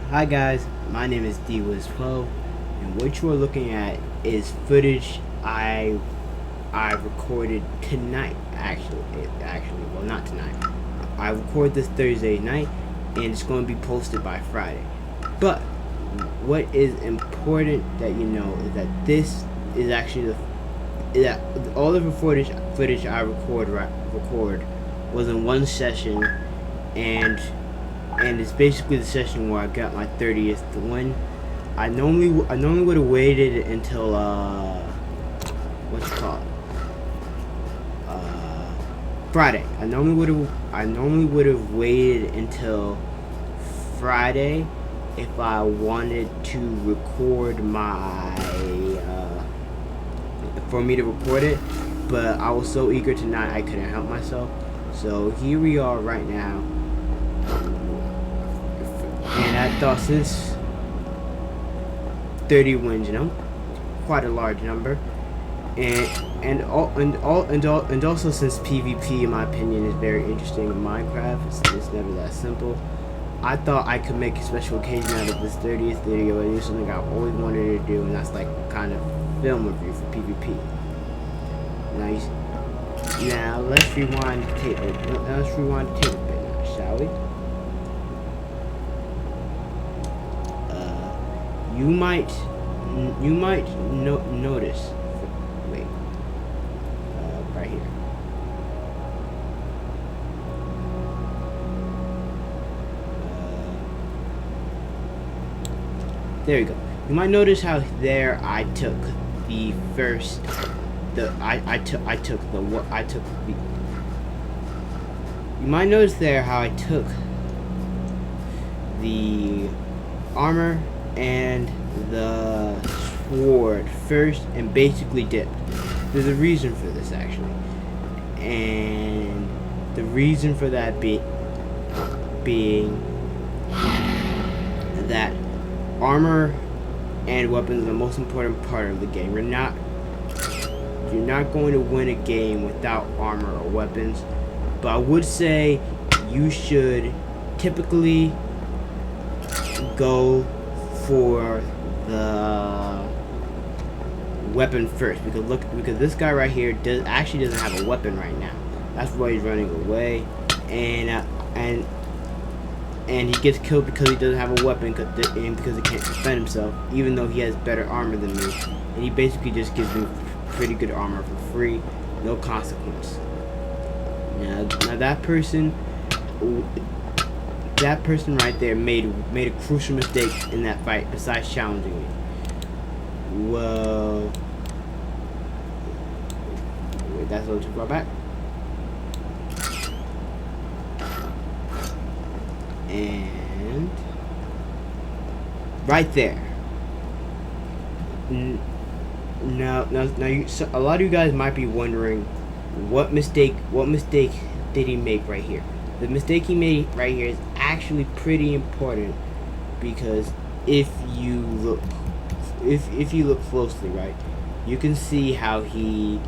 Hi guys, my name is DWizFlo, and what you are looking at is footage I recorded tonight. Well, not tonight. I recorded this Thursday night, and it's going to be posted by Friday. But what is important that you know is that this is actually that all of the footage I record was in one session, and it's basically the session where I got my 30th win. I normally would have waited until what's it called Friday. I normally would have waited until Friday if I wanted to record my for me to record it, but I was so eager tonight I couldn't help myself. So here we are right now. And I thought since 30 wins, quite a large number, and also since PvP, in my opinion, is very interesting in Minecraft, it's never that simple. I thought I could make a special occasion out of this 30th video and do something I always wanted to do, and that's like kind of film review for PvP. Now let's rewind the tape. Let's rewind the tape a bit now, shall we? You might notice. Wait, right here. There we go. You might notice how there I took the first. You might notice there how I took the armor and the sword first and basically dipped. There's a reason for this actually, and the reason for that being that armor and weapons are the most important part of the game. You're not going to win a game without armor or weapons, but I would say you should typically go for the weapon first, because this guy right here actually doesn't have a weapon right now. That's why he's running away, and he gets killed because he doesn't have a weapon because he can't defend himself, even though he has better armor than me, and he basically just gives me pretty good armor for free, no consequence. Now that person right there made a crucial mistake in that fight besides challenging me. Well, wait, that's a little too far back. And right there. Now, a lot of you guys might be wondering what mistake did he make right here. The mistake he made right here is actually pretty important, because if you look closely, right, you can see how he's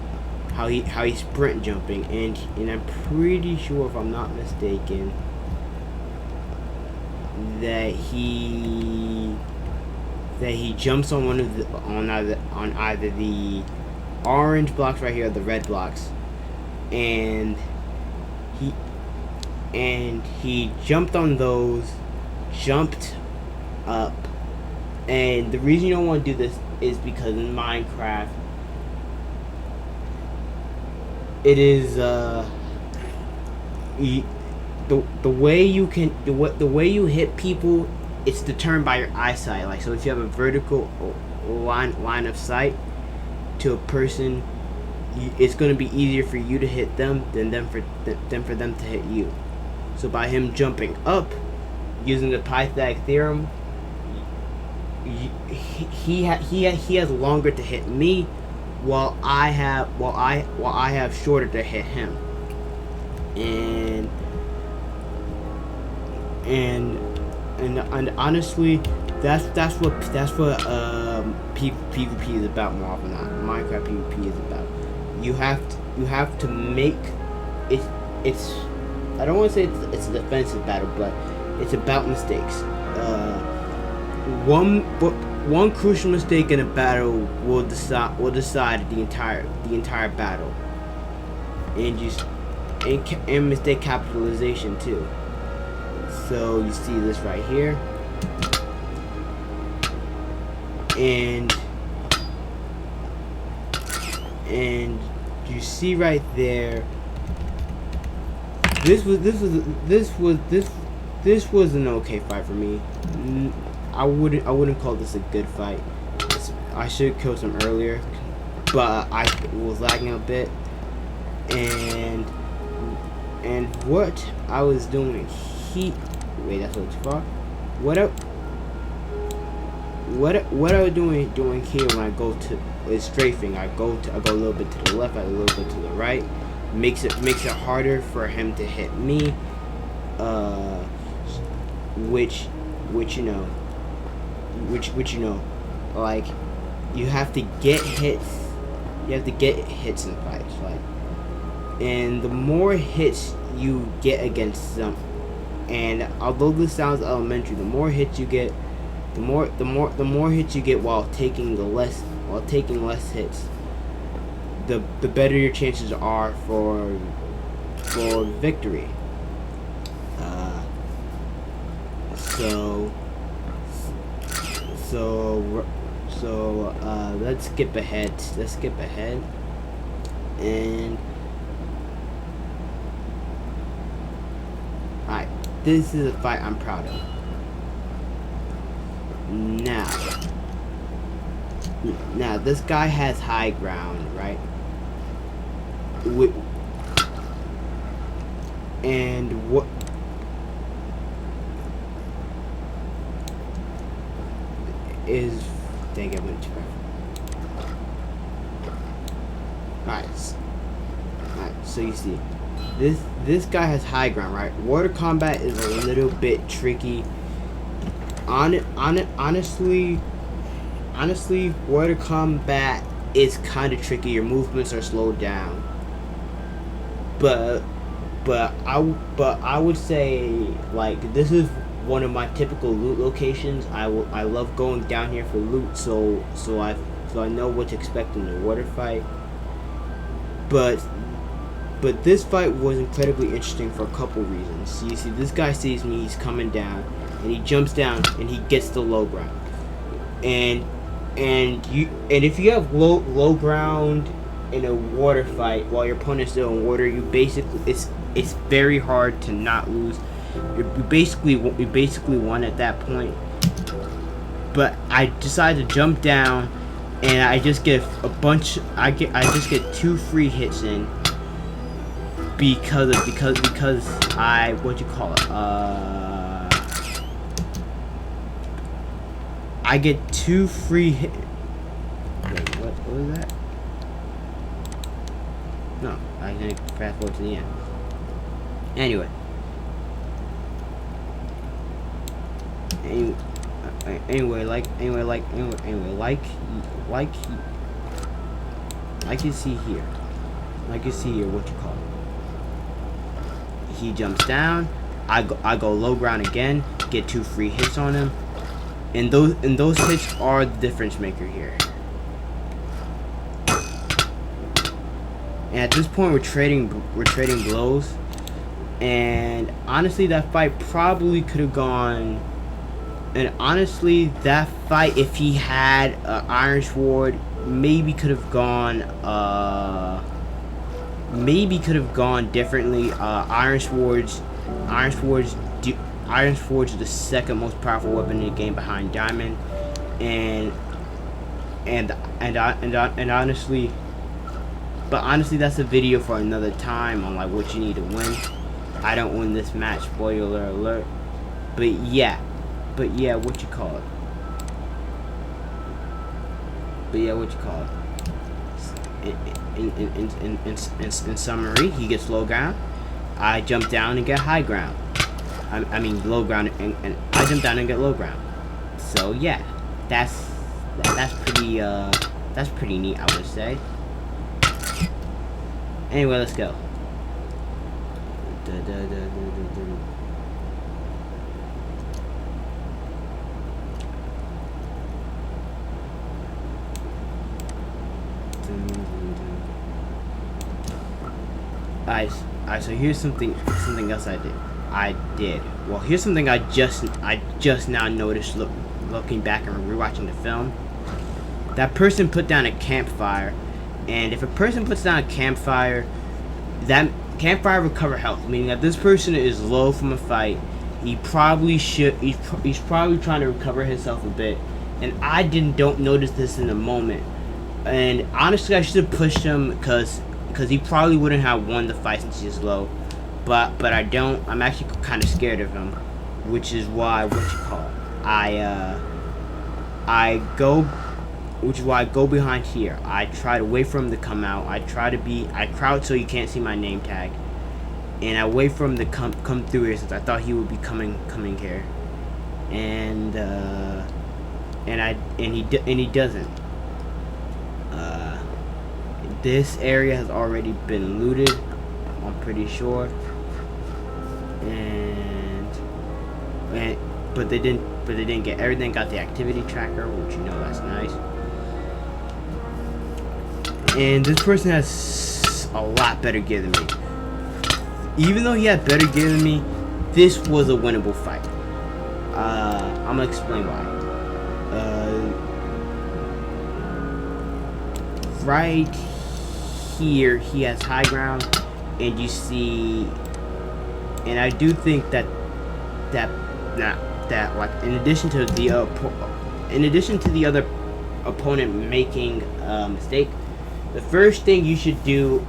sprint jumping, and I'm pretty sure, if I'm not mistaken, that he jumps on either the orange blocks right here or the red blocks, and he jumped on those, jumped up. And the reason you don't want to do this is because in Minecraft it is the way you hit people, it's determined by your eyesight. Like, so if you have a vertical line of sight to a person, it's going to be easier for you to hit them than for them to hit you. So by him jumping up using the Pythagorean theorem, he has longer to hit me, while I have shorter to hit him. And honestly, that's what PvP is about more often than not. Minecraft PvP is about. You have to make it. I don't want to say it's a defensive battle, but it's about mistakes. one crucial mistake in a battle will decide the entire battle, and mistake capitalization too. So you see this right here, and you see right there. This was an okay fight for me. I wouldn't call this a good fight. I should have killed him earlier, but I was lagging a bit, and what I was doing, wait, that's a little too far. What I was doing here when I go to is strafing. I go a little bit to the left, a little bit to the right. Makes it harder for him to hit me. Which you know, like, you have to get hits. You have to get hits in fights, like, and the more hits you get against them, and although this sounds elementary, the more hits you get, the more hits you get while taking less hits, the better your chances are for victory. So let's skip ahead. And alright, this is a fight I'm proud of. Now this guy has high ground, right? And what is, dang it, went too far. Alright, so you see, this guy has high ground, right? Water combat is a little bit tricky. Honestly, water combat is kind of tricky. Your movements are slowed down, but I would say, like, this is one of my typical loot locations. I love going down here for loot, so I know what to expect in the water fight. But this fight was incredibly interesting for a couple reasons. So you see, this guy sees me, he's coming down, and he jumps down and he gets the low ground. And if you have low ground in a water fight while your opponent's still in water, you basically, it's very hard to not lose. You basically won at that point. But I decided to jump down, and I just get I just get 2 free hits in because I, what you call it, I get 2 free hit. Wait, what was that? No, I didn't fast forward to the end. Anyway, like you see here, what you call it. He jumps down. I go low ground again. Get 2 free hits on him, and those hits are the difference maker here. And at this point, we're trading blows. And honestly, that fight probably could have gone. And honestly, that fight, if he had Iron Sword, maybe could have gone differently. Iron Sword's the second most powerful weapon in the game behind Diamond, and honestly, that's a video for another time on, like, what you need to win. I don't win this match, spoiler alert. But yeah, what you call it? In summary, he gets low ground. I jump down and get high ground. I mean low ground, and I jump down and get low ground. So yeah, that's pretty neat, I would say. Anyway, let's go. So here's something else I did. Well, here's something I just now noticed looking back and rewatching the film. That person put down a campfire, and if a person puts down a campfire, that campfire will cover health, meaning that this person is low from a fight. He probably should. He's probably trying to recover himself a bit, and I don't notice this in the moment. And honestly, I should have pushed him because he probably wouldn't have won the fight since he's low. But I don't. I'm actually kind of scared of him, which is why I go. Which is why I go behind here. I try to wait for him to come out. I crouch so you can't see my name tag, and I wait for him to come through here since I thought he would be coming here, and he doesn't. This area has already been looted, I'm pretty sure, but they didn't get everything. Got the activity tracker, which that's nice. And this person has a lot better gear than me. Even though he had better gear than me, this was a winnable fight. I'm gonna explain why. Right here, he has high ground, and you see, and I do think that like in addition to the other opponent making a mistake, the first thing you should do,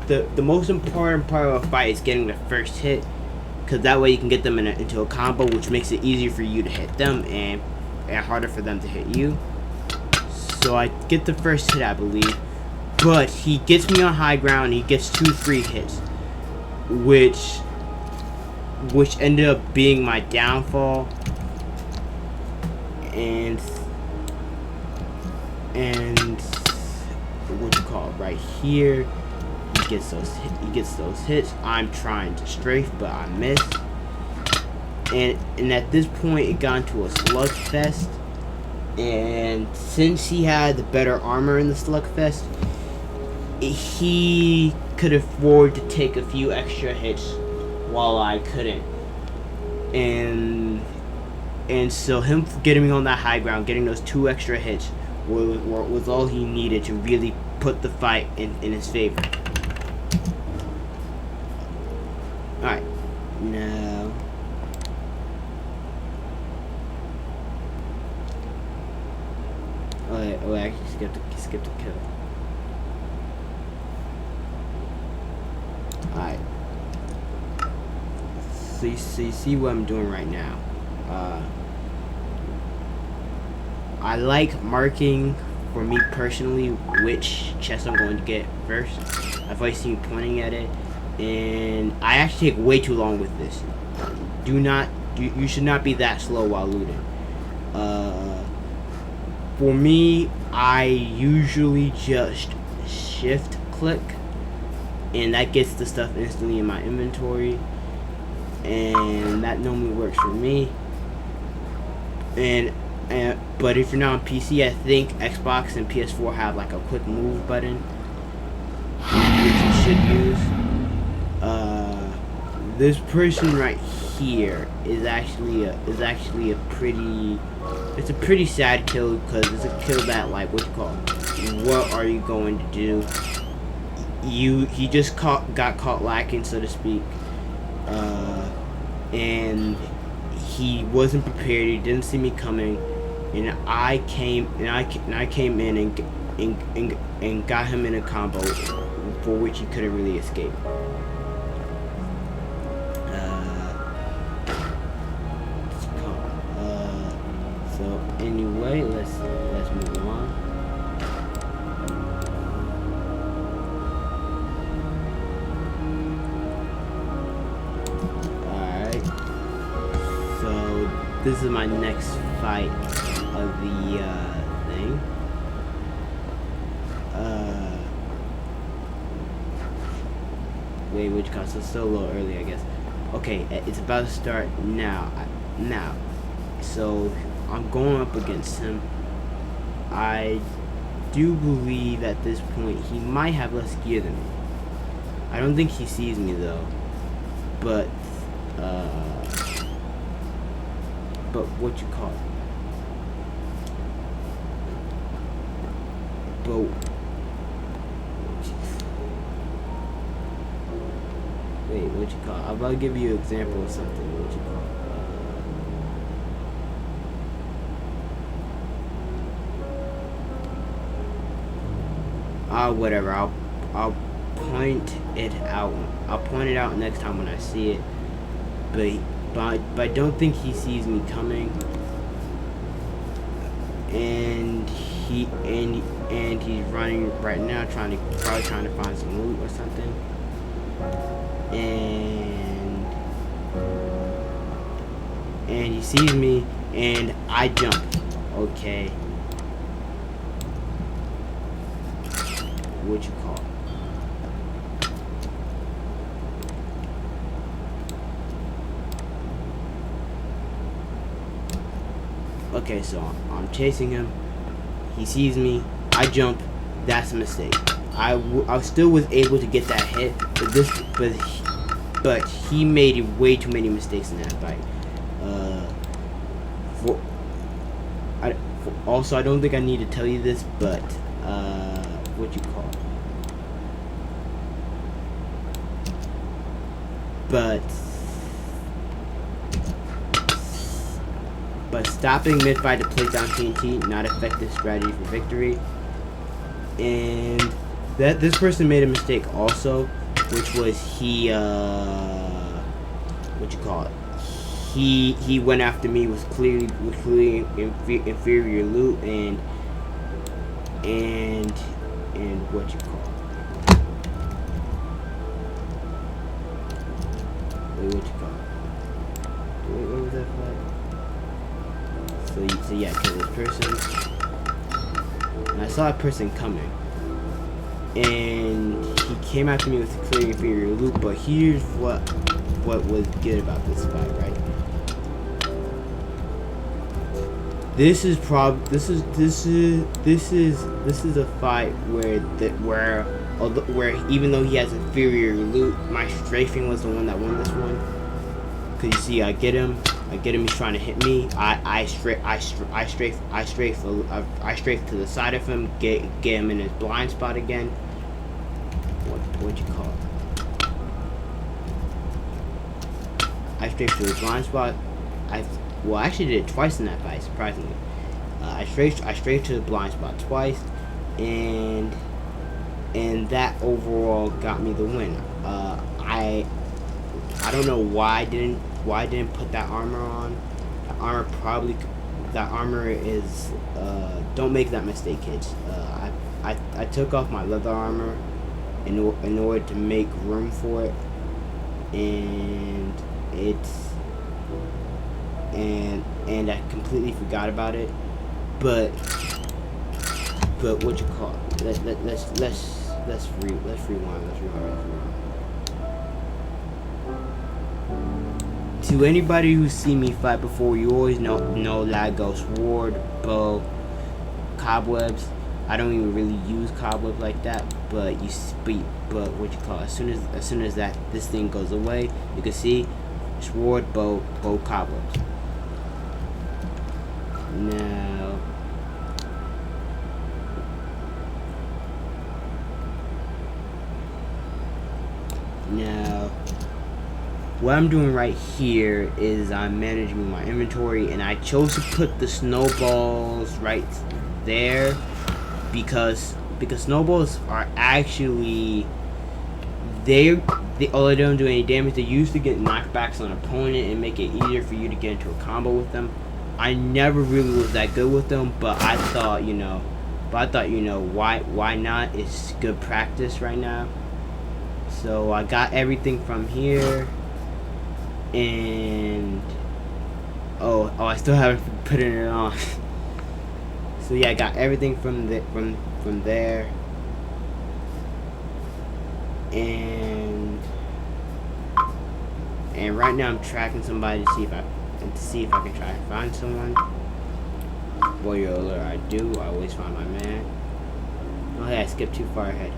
the most important part of a fight is getting the first hit, because that way you can get them into a combo, which makes it easier for you to hit them and harder for them to hit you. So I get the first hit, I believe, but he gets me on high ground. He gets 2 free hits, which ended up being my downfall. And what you call it, right here, he gets those hits. I'm trying to strafe, but I miss. And at this point, it got into a slugfest. And since he had the better armor in the slugfest, he could afford to take a few extra hits while I couldn't. And so him getting me on that high ground, getting those 2 extra hits, was all he needed to really put the fight in his favor. Alright, now I actually skipped a kill. Alright. So you see what I'm doing right now. I like marking, for me personally, which chest I'm going to get first. I've always seen pointing at it, and I actually take way too long with this. You should not be that slow while looting. For me, I usually just shift click, and that gets the stuff instantly in my inventory, and that normally works for me. But if you're not on PC, I think Xbox and PS4 have like a quick move button, which you should use. This person right here is actually a pretty sad kill, because it's a kill that, like, what are you going to do? He just got caught lacking, so to speak, and he wasn't prepared. He didn't see me coming, and I came in and got him in a combo for which he couldn't really escape. So anyway, let's move on. Alright. So this is my next fight of the thing. Wait, which cost? It's still a little early, I guess. Okay, it's about to start now. So I'm going up against him. I do believe at this point he might have less gear than me. I don't think he sees me though. But what you call it? But wait, what you call it? I'm about to give you an example of something. What you call it? Whatever. I'll point it out. I'll point it out next time when I see it. But I don't think he sees me coming. And he's running right now, probably trying to find some loot or something. And he sees me, and I jump. Okay. What you call it? Okay, so I'm chasing him. He sees me. I jump. That's a mistake. I still was able to get that hit, but he made way too many mistakes in that fight. Also, I don't think I need to tell you this, but what you call it? But stopping mid-fight to place down TNT, not effective strategy for victory. And that this person made a mistake also, which was what you call it? He went after me with clearly inferior loot and what you call it? Wait, what you call it? Wait, what was that flag? So yeah, kill this person. And I saw a person coming, and he came after me with a clear inferior loot. But here's what was good about this fight, right? This is a fight where even though he has inferior loot, my strafing was the one that won this one. Cause you see, I get him. He's trying to hit me. I strafe to the side of him. Get him in his blind spot again. What you call it? I strafe to his blind spot. I actually did it twice in that fight, surprisingly. I strafed to the blind spot twice, and that overall got me the win. I don't know why I didn't put that armor on. That armor is don't make that mistake, kids. I took off my leather armor in order to make room for it, and I completely forgot about it. But what you call it? Let's rewind. To anybody who's seen me fight before, you always know that I go sword, bow, cobwebs. I don't even really use cobwebs like that, but what you call it? As soon as this thing goes away, you can see sword, bow, cobwebs. Now, what I'm doing right here is I'm managing my inventory, and I chose to put the snowballs right there because snowballs are actually although they don't do any damage, they used to get knockbacks on an opponent and make it easier for you to get into a combo with them. I never really was that good with them, but I thought, why not? It's good practice right now. So I got everything from here, and I still haven't put it on. So yeah, I got everything from there, and right now I'm tracking somebody to see if I can try and find someone. Warrior alert! I always find my man. Oh hey, I skipped too far ahead.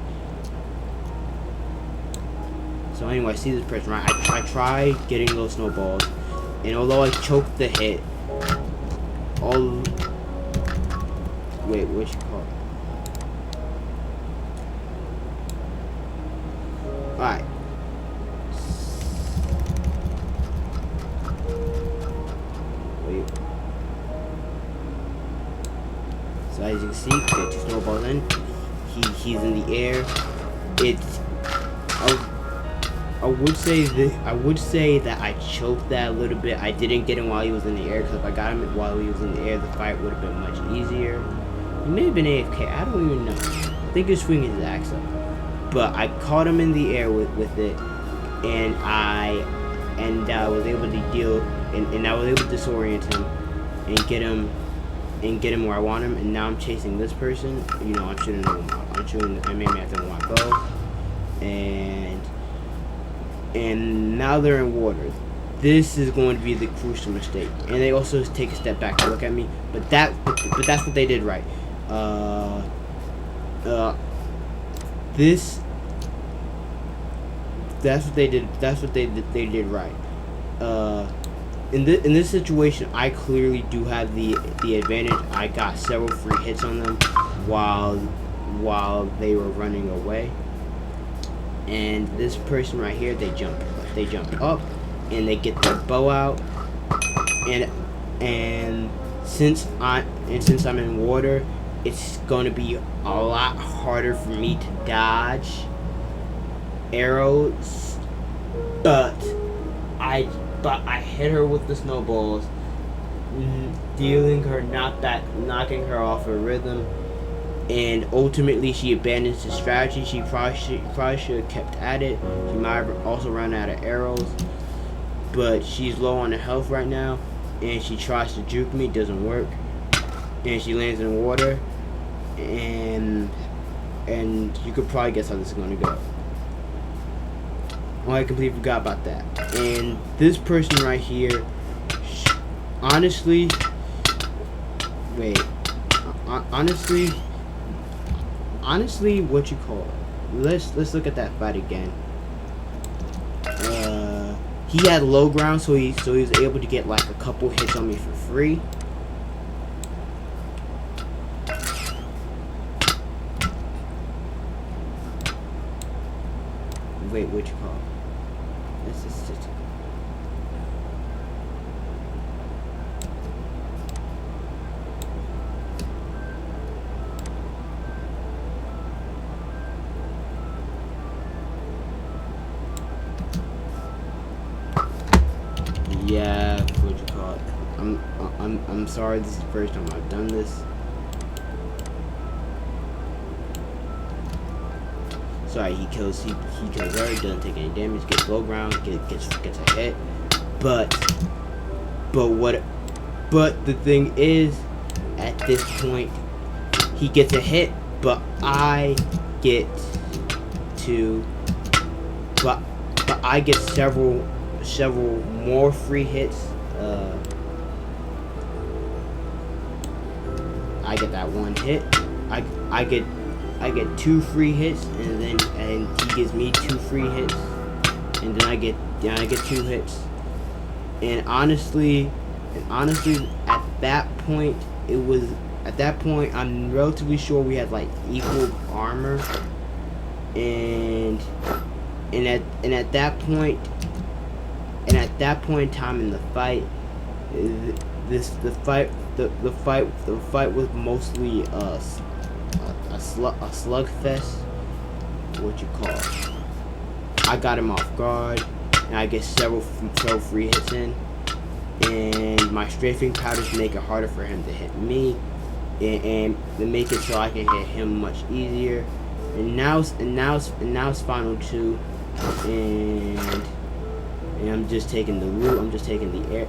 So anyway, I see this person, right? I try getting those snowballs, and although I choked the hit, wait, what you call it? Alright. Wait. So as you can see, get 2 snowballs in. He's in the air. It's I would say that I choked that a little bit. I didn't get him while he was in the air, because if I got him while he was in the air, the fight would have been much easier. He may have been AFK. I don't even know. I think he was swinging his axe up. But I caught him in the air with it, and I was able to deal, and I was able to disorient him and get him where I want him. And now I'm chasing this person. You know, I'm shooting I made me have to my bow, and now they're in water. This is going to be the crucial mistake. And they also take a step back to look at me. But that's what they did right. That's what they did. That's what they did right. In this situation, I clearly do have the advantage. I got several free hits on them while they were running away. And this person right here, they jump up, and they get their bow out, and since I'm in water, it's going to be a lot harder for me to dodge arrows, but I hit her with the snowballs, knocking her off her rhythm. And ultimately, she abandons the strategy. She probably should have kept at it. She might have also run out of arrows, but she's low on the health right now, and she tries to juke me. Doesn't work, and she lands in water, and you could probably guess how this is going to go. Oh, I completely forgot about that. And this person right here, honestly, what you call it? Let's look at that fight again. He had low ground, so he was able to get like a couple hits on me for free. Wait, what you call it? This is just. Yeah, what you call it? I'm sorry. This is the first time I've done this. Sorry, he kills her. Doesn't take any damage. Gets low ground. Gets a hit. But the thing is, at this point, he gets a hit, but I get several more free hits. I get that one hit. I get 2 free hits, and he gives me 2 free hits, and then I get 2 hits. And honestly, at that point, I'm relatively sure we had like equal armor, and at that point in time in the fight, the fight was mostly a slugfest. What you call it? I got him off guard, and I get several free hits in, and my strafing powders make it harder for him to hit me, and they make it so I can hit him much easier. And now it's final 2, and I'm just taking the loot. I'm just taking the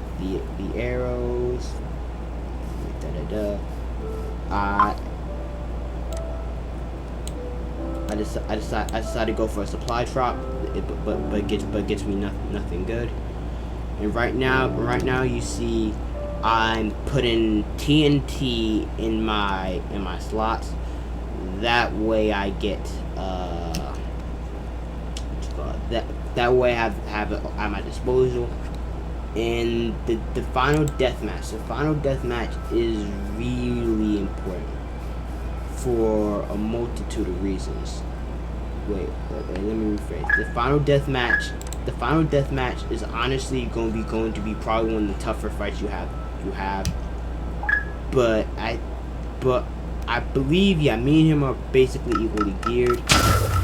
arrows. I decided to go for a supply drop, but gets me nothing good. And right now you see I'm putting TNT in my slots. That way I get that way I have it at my disposal. And the final death match. The final death match is really important for a multitude of reasons. Wait, let me rephrase. The final death match. The final death match is honestly going to be probably one of the tougher fights you have. But I believe, yeah, me and him are basically equally geared.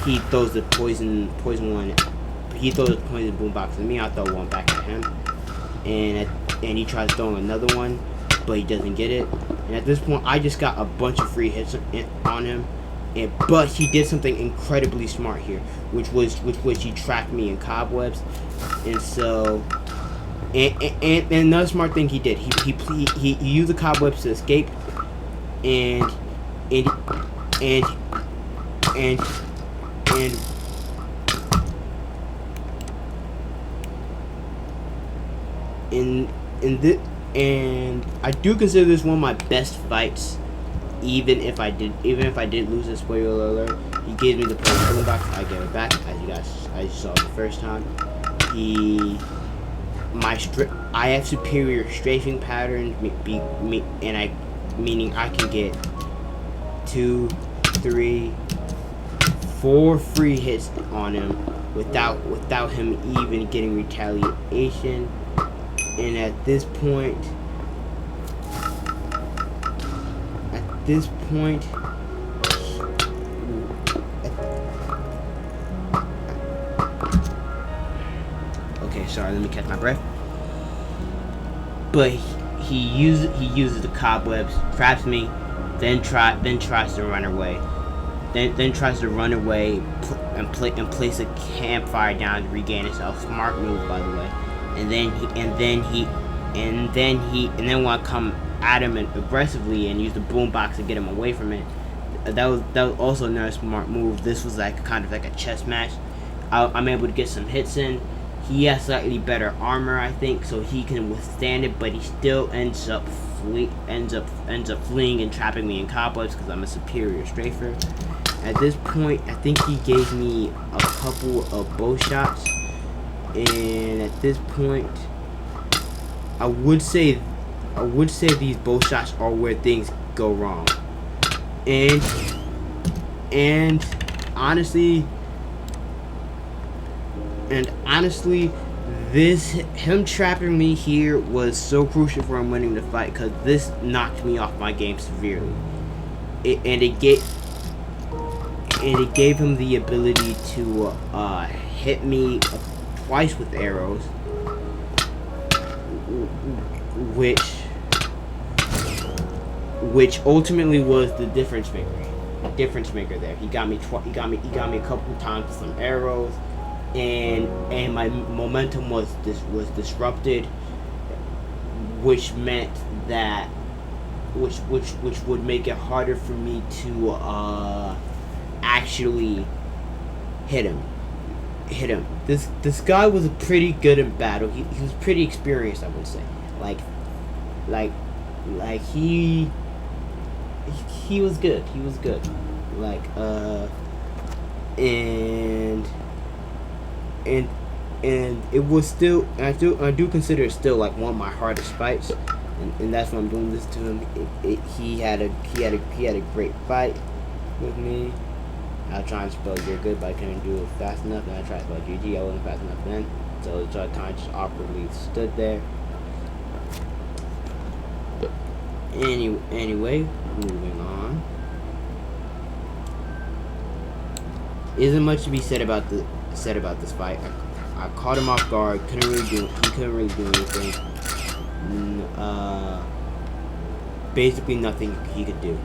He throws the poison one. He throws the poison boombox at me. I throw one back at him, and he tries throwing another one, but he doesn't get it. And at this point, I just got a bunch of free hits on him. But he did something incredibly smart here, which was he trapped me in cobwebs, and so and another smart thing he did, he used the cobwebs to escape, and in this, and I do consider this one of my best fights. Even if I did lose a spoiler alert, he gave me the poison boombox. I gave it back, as you saw the first time. I have superior strafing patterns, meaning I can get 2, 3, 4 free hits on him without him even getting retaliation. And at this point, okay, sorry, let me catch my breath. But he uses the cobwebs, traps me, then tries to run away. Then tries to run away and place a campfire down to regain himself. Smart move, by the way. And then want to come at him aggressively and use the boombox to get him away from it. That was also another smart move. This was like kind of like a chess match. I'm able to get some hits in. He has slightly better armor, I think, so he can withstand it, but he still ends up fleeing and trapping me in cobwebs because I'm a superior strafer. At this point, I think he gave me a couple of bow shots, and at this point, I would say these bow shots are where things go wrong. And honestly, him trapping me here was so crucial for him winning the fight, because this knocked me off my game severely. It gave him the ability to hit me twice with arrows, which ultimately was the difference maker there. He got me a couple times with some arrows, and my momentum was disrupted, which meant that which would make it harder for me to actually hit him. This guy was pretty good in battle. He was pretty experienced, I would say. Like he was good. He was good. And it was still, I do consider it still like one of my hardest fights, and that's why I'm doing this to him. He had a great fight with me. I was trying to spell "you're good," but I couldn't do it fast enough, and I tried to spell GG. I wasn't fast enough then, so I kind of just awkwardly stood there. Anyway, moving on. Isn't much to be said about this fight. I caught him off guard. He couldn't really do anything. Basically nothing he could do.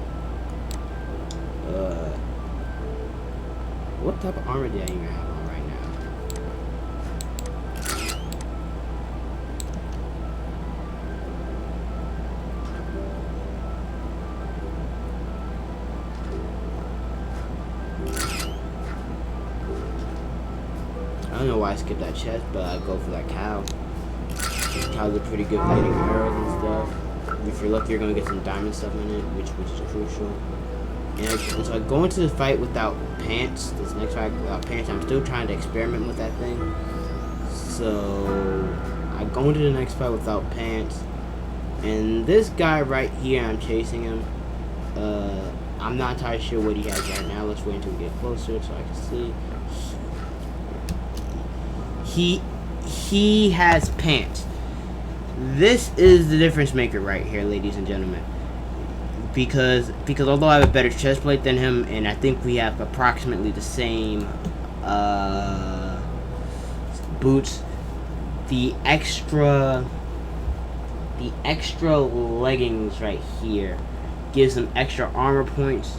What type of armor did I even have on right now? I don't know why I skipped that chest, but I go for that cow. Cows are pretty good for hitting arrows and stuff. If you're lucky, you're gonna get some diamond stuff in it, which is crucial. And so I go into the fight without pants. This next fight without pants. I'm still trying to experiment with that thing. So I go into the next fight without pants. And this guy right here, I'm chasing him. I'm not entirely sure what he has right now. Let's wait until we get closer so I can see. He has pants. This is the difference maker right here, ladies and gentlemen. Because although I have a better chest plate than him, and I think we have approximately the same boots, the extra leggings right here gives them extra armor points.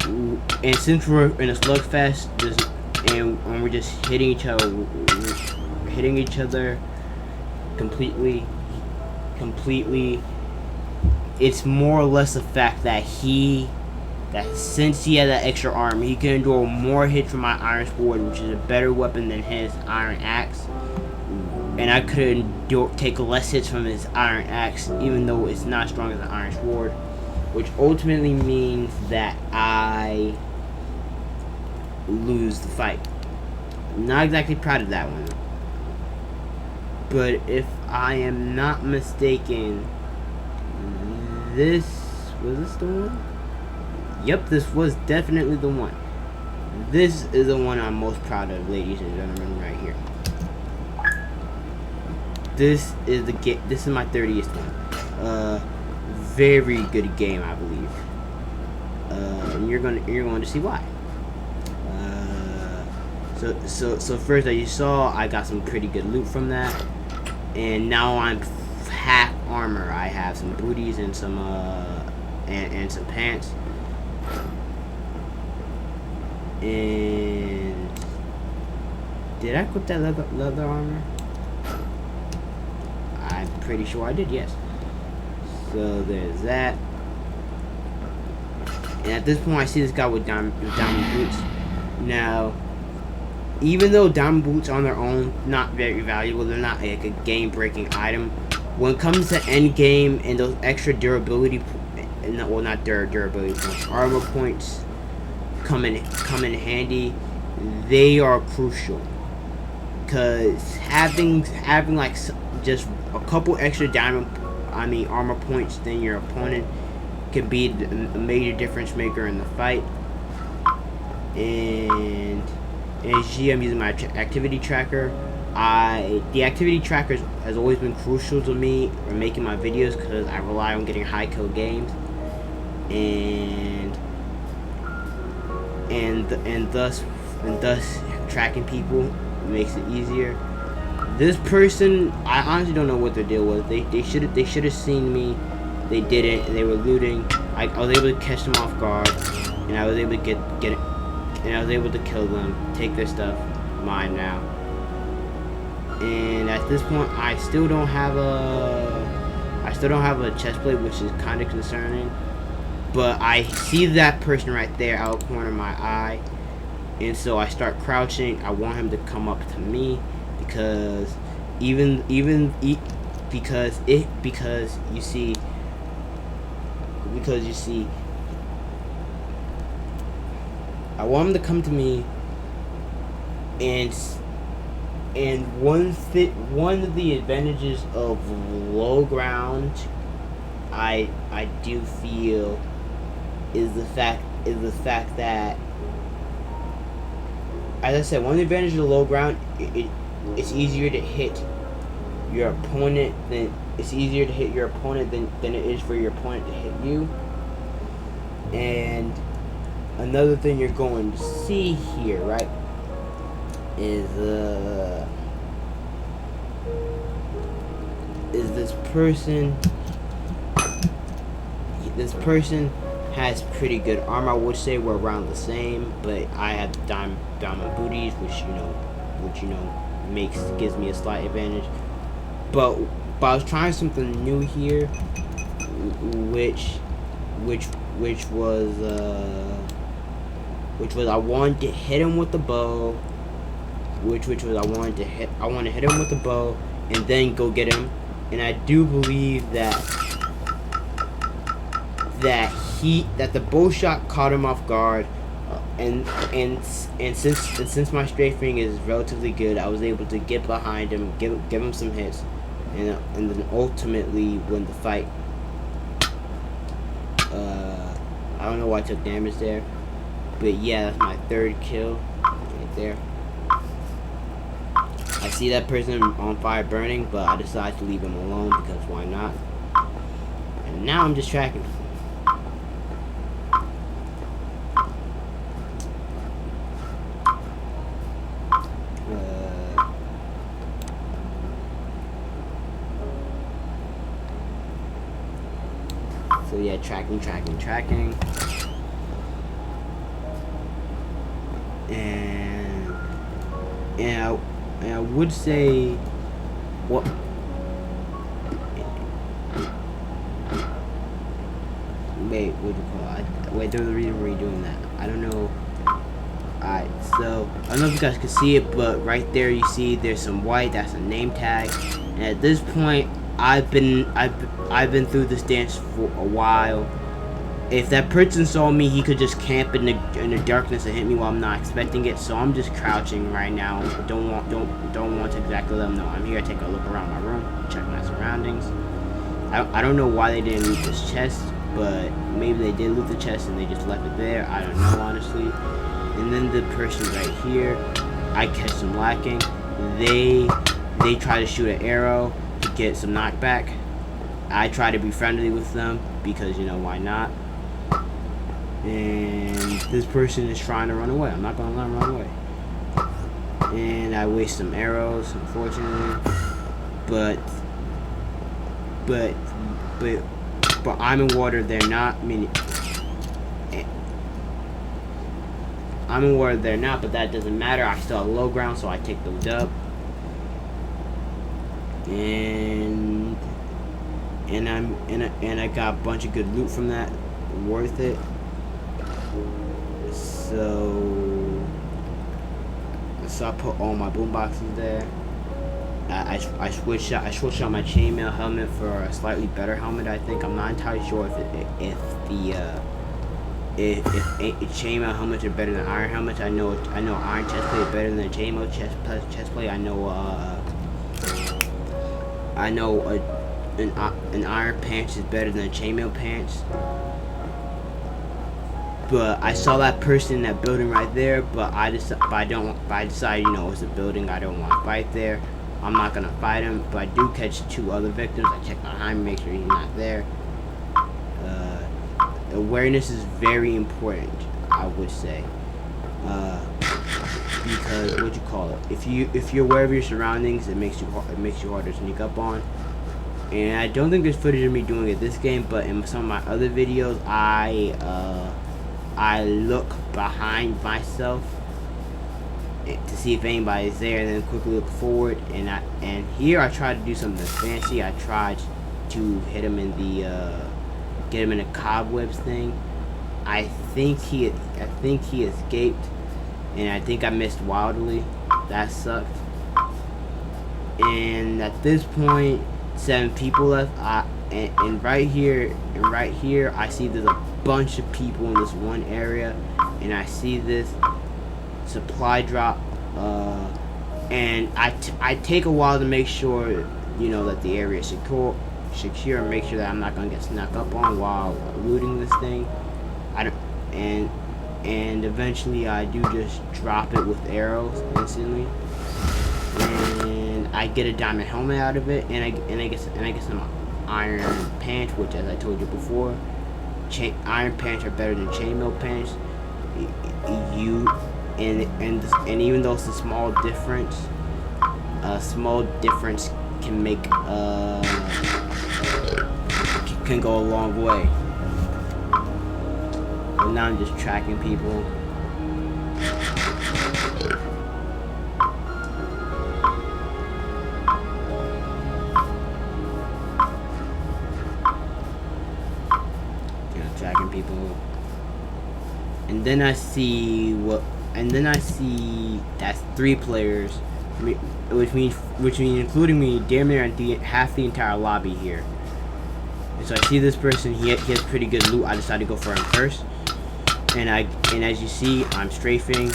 And since we're in a slugfest, and we're just hitting each other completely, it's more or less the fact that since he had that extra armor, he can endure more hits from my iron sword, which is a better weapon than his iron axe. And I could take less hits from his iron axe, even though it's not as strong as an iron sword, which ultimately means that I lose the fight. I'm not exactly proud of that one, but if I am not mistaken, was this the one? Yep, this was definitely the one. This is the one I'm most proud of, ladies and gentlemen, right here. This is my 30th one. Very good game, I believe. And you're going to see why. So first, as you saw, I got some pretty good loot from that, and now I'm half armor. I have some booties and some and some pants. And did I equip that leather armor? I'm pretty sure I did, yes. So there's that. And at this point, I see this guy with diamond boots. Now, even though diamond boots on their own not very valuable, they're not like a game-breaking item. When it comes to end game and those extra durability, well, not durability points, armor points come in handy. They are crucial, because having like just a couple extra armor points than your opponent can be a major difference maker in the fight. And as you see, I'm using my activity tracker. The activity tracker has always been crucial to me in making my videos, because I rely on getting high kill games, and thus tracking people makes it easier. This person, I honestly don't know what their deal was. They should have seen me. They didn't. They were looting. I was able to catch them off guard, and I was able to get it. And I was able to kill them, take their stuff, mine now. And at this point, I still don't have a chest plate, which is kind of concerning. But I see that person right there out of the corner of my eye, and so I start crouching. I want him to come up to me, because because you see. I want him to come to me, and one of the advantages of low ground, I do feel, is the fact that, as I said, one of the advantages of low ground, it's easier to hit your opponent than it is for your opponent to hit you. And another thing you're going to see here, right, is this person. This person has pretty good armor. I would say we're around the same, but I have diamond booties, which gives me a slight advantage. But I was trying something new here, which was I wanted to hit him with the bow, I want to hit him with the bow and then go get him. And I do believe that the bow shot caught him off guard, and since my strafing is relatively good, I was able to get behind him, give him some hits, and then ultimately win the fight. I don't know why I took damage there, but yeah, that's my 3rd kill right there. I see that person on fire burning, but I decided to leave him alone because why not? And now I'm just tracking. So yeah, tracking. And I would say what wait, what do you call it? Wait, there's a reason we're doing that. I don't know. Alright, so I don't know if you guys can see it, but right there you see there's some white, that's a name tag. And at this point I've been through this dance for a while. If that person saw me, he could just camp in the darkness and hit me while I'm not expecting it. So I'm just crouching right now. Don't want to exactly let them know I'm here. Take a look around my room, check my surroundings. I don't know why they didn't loot this chest, but maybe they did loot the chest and they just left it there. I don't know, honestly. And then the person right here, I catch them lacking. They try to shoot an arrow to get some knockback. I try to be friendly with them because, you know, why not? And this person is trying to run away. I'm not gonna let him run away. And I waste some arrows, unfortunately. But I'm in water. They're not. I'm in water. They're not. But that doesn't matter. I still have low ground, so I take the dub. And I got a bunch of good loot from that. Worth it. So I put all my boom boxes there. I switched out my chainmail helmet for a slightly better helmet. I think I'm not entirely sure if chainmail helmets are better than iron helmets. I know iron chestplate is better than chainmail chestplate. I know an iron pants is better than a chainmail pants. But I saw that person in that building right there, but I decided, you know, it's a building, I don't want to fight there. I'm not gonna fight him, but I do catch 2 other victims. I check behind me, make sure he's not there. Awareness is very important, I would say, because what you call it? If you're aware of your surroundings, it makes you harder to sneak up on. And I don't think there's footage of me doing it this game, but in some of my other videos, I look behind myself to see if anybody's there, and then quickly look forward. And here I tried to do something fancy. I tried to hit him in the get him in a cobwebs thing. I think he escaped, and I think I missed wildly. That sucked. And at this point, 7 people left. And right here, I see there's a bunch of people in this one area, and I see this supply drop, and I take a while to make sure, you know, that the area is secure, and make sure that I'm not gonna get snuck up on while looting this thing. And eventually I do just drop it with arrows instantly, and I get a diamond helmet out of it, and I get some iron pants, which, as I told you before, iron pants are better than chainmail pants. And even though it's a small difference can make can go a long way. But now I'm just tracking people. Tracking people, and then I see that's 3 players, which means including me, damn near half the entire lobby here. And so I see this person. He has pretty good loot. I decided to go for him first. And as you see, I'm strafing.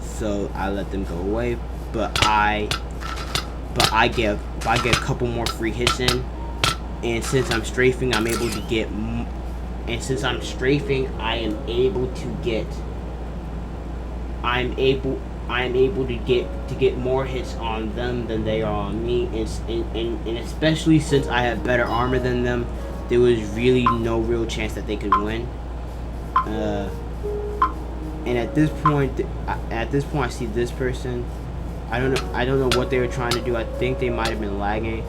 So I let them go away, but I get a couple more free hits in, and since I'm strafing, I'm able to get. And since I'm strafing, I am able to get more hits on them than they are on me, and especially since I have better armor than them, there was really no real chance that they could win. And at this point, I see this person. I don't know what they were trying to do. I think they might have been lagging.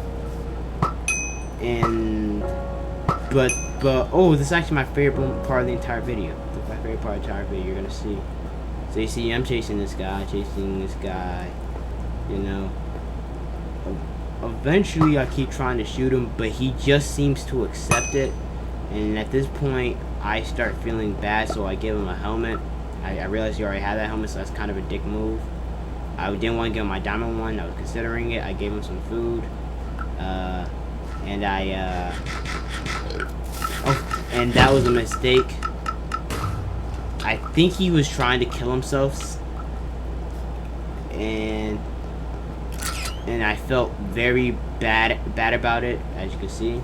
But oh, this is actually my favorite part of the entire video. My favorite part of the entire video. You're gonna see. So you see, I'm chasing this guy. You know. Eventually, I keep trying to shoot him, but he just seems to accept it. And at this point, I start feeling bad, so I give him a helmet. I realized he already had that helmet, so that's kind of a dick move. I didn't want to give him my diamond one. I was considering it. I gave him some food. And that was a mistake. I think he was trying to kill himself. And I felt very bad about it, as you can see.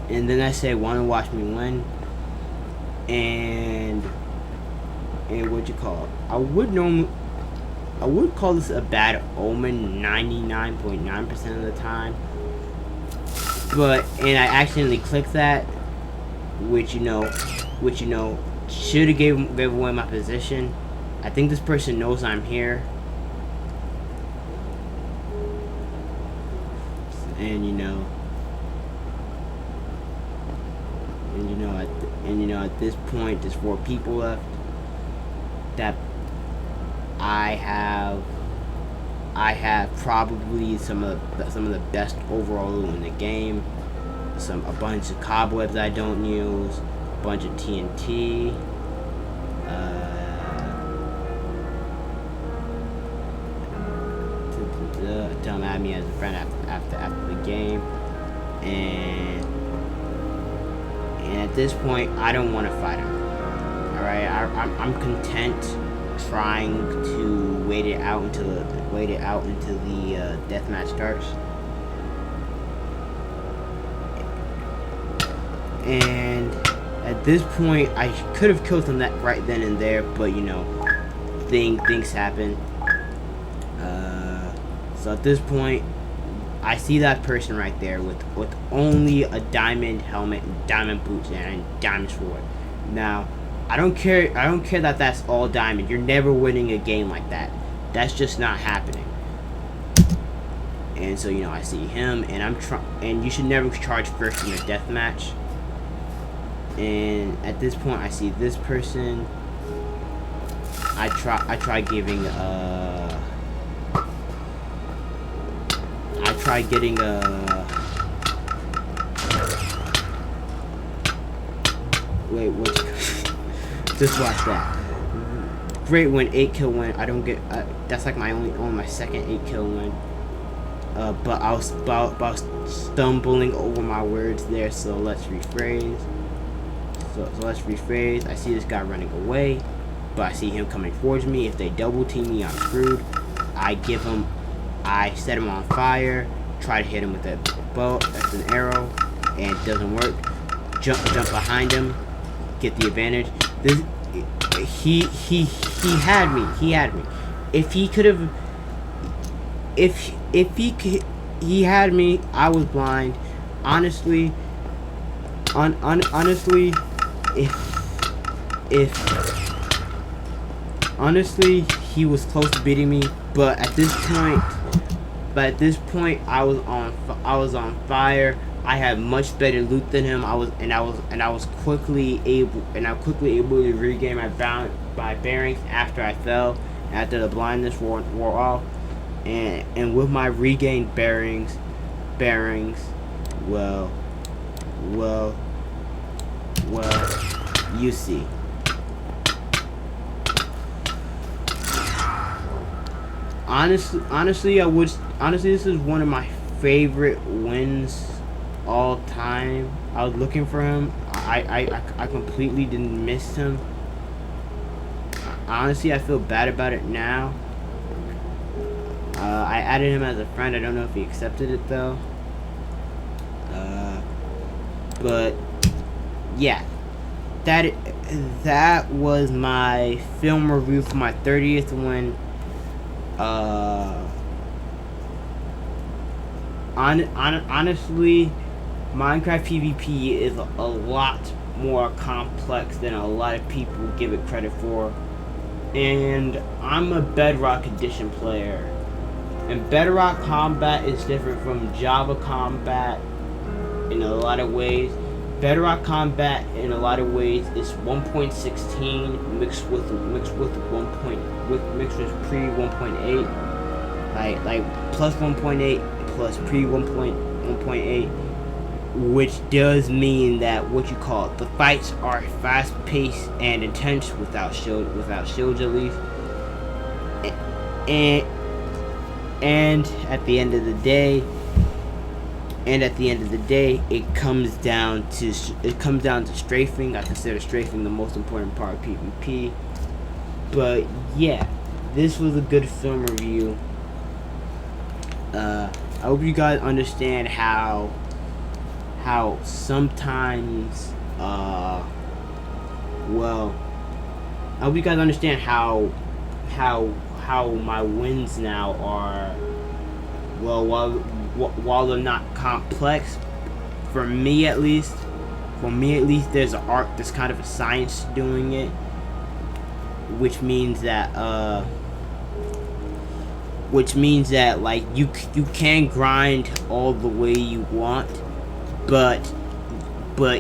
And then I say, "Wanna watch me win?" And what you call it? I would call this a bad omen 99.9% of the time. And I accidentally clicked that, which you know, should have gave away my position. I think this person knows I'm here, and at this point, there's 4 people left. That I have probably some of the best overall loot in the game. A bunch of cobwebs I don't use, a bunch of TNT. Tell him add me as a friend after the game, and at this point, I don't want to fight him. All right, I'm content trying to wait it out until the deathmatch starts. And at this point, I could have killed him right then and there, but things happen. So at this point, I see that person right there with only a diamond helmet, diamond boots, and diamond sword. Now, I don't care that that's all diamond. You're never winning a game like that. That's just not happening. And so I see him, and and you should never charge first in a deathmatch. And at this point, I see this person. I try getting wait, what? Just watch that. Great win, 8 kill win. I don't get. That's like my my second 8 kill win. But I was stumbling over my words there. So let's rephrase. So let's rephrase. I see this guy running away, but I see him coming towards me. If they double team me, I'm screwed. I set him on fire. Try to hit him with a bow. That's an arrow, and it doesn't work. Jump behind him. Get the advantage. He had me. If he could have, he had me. I was blind. Honestly, honestly, honestly, he was close to beating me. But at this point, I was on fire. I had much better loot than him. I was quickly able to regain my bearings after I fell, after the blindness wore off, and with my regained bearings, well, well, you see. Honestly, this is one of my favorite wins all time. I was looking for him. I completely didn't miss him. Honestly, I feel bad about it now. I added him as a friend. I don't know if he accepted it though. But yeah, that was my film review for my 30th win. Honestly, Minecraft PvP is a lot more complex than a lot of people give it credit for. And I'm a Bedrock Edition player. And Bedrock Combat is different from Java Combat in a lot of ways. Bedrock Combat in a lot of ways is 1.16 mixed with pre 1.8, like plus 1.8 plus pre 1.8, which does mean that the fights are fast paced and intense without shields at least, and at the end of the day. It comes down to strafing. I consider strafing the most important part of PvP. But yeah, this was a good film review. I hope you guys understand how sometimes I hope you guys understand how my wins now are, while they're not complex, for me at least, there's an art, there's kind of a science doing it, which means that like you can grind all the way you want, but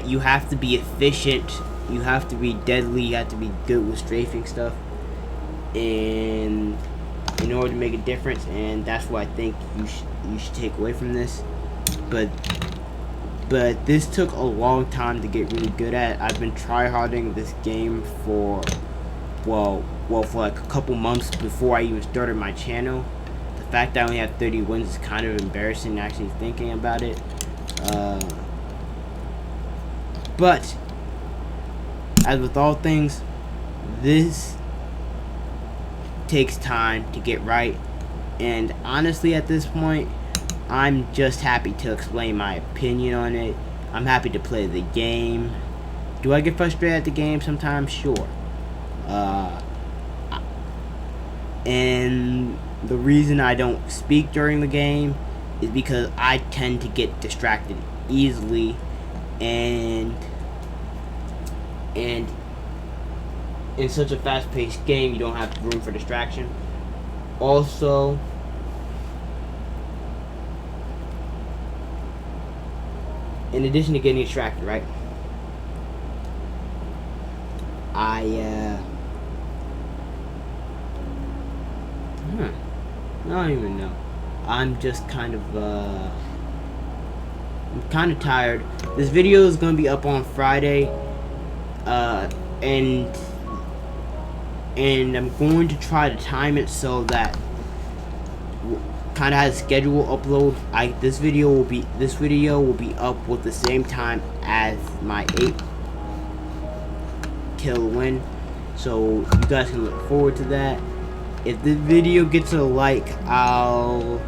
you have to be efficient, you have to be deadly, you have to be good with strafing stuff in order to make a difference. And that's what I think you should take away from this. But this took a long time to get really good at. I've been tryharding this game for for like a couple months before I even started my channel. The fact that I only have 30 wins is kind of embarrassing actually thinking about it. But as with all things, this takes time to get right, and honestly at this point I'm just happy to explain my opinion on it. I'm happy to play the game. Do I get frustrated at the game sometimes? Sure. And the reason I don't speak during the game is because I tend to get distracted easily, and in such a fast-paced game, you don't have room for distraction. Also, in addition to getting distracted, right? I don't even know. I'm just kind of I'm kind of tired. This video is gonna be up on Friday, and I'm going to try to time it so that kind of has schedule upload. This video will be up with the same time as my 8 kill win, so you guys can look forward to that. If this video gets a like, I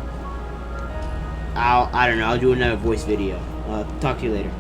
don't know, I'll do another voice video. Talk to you later.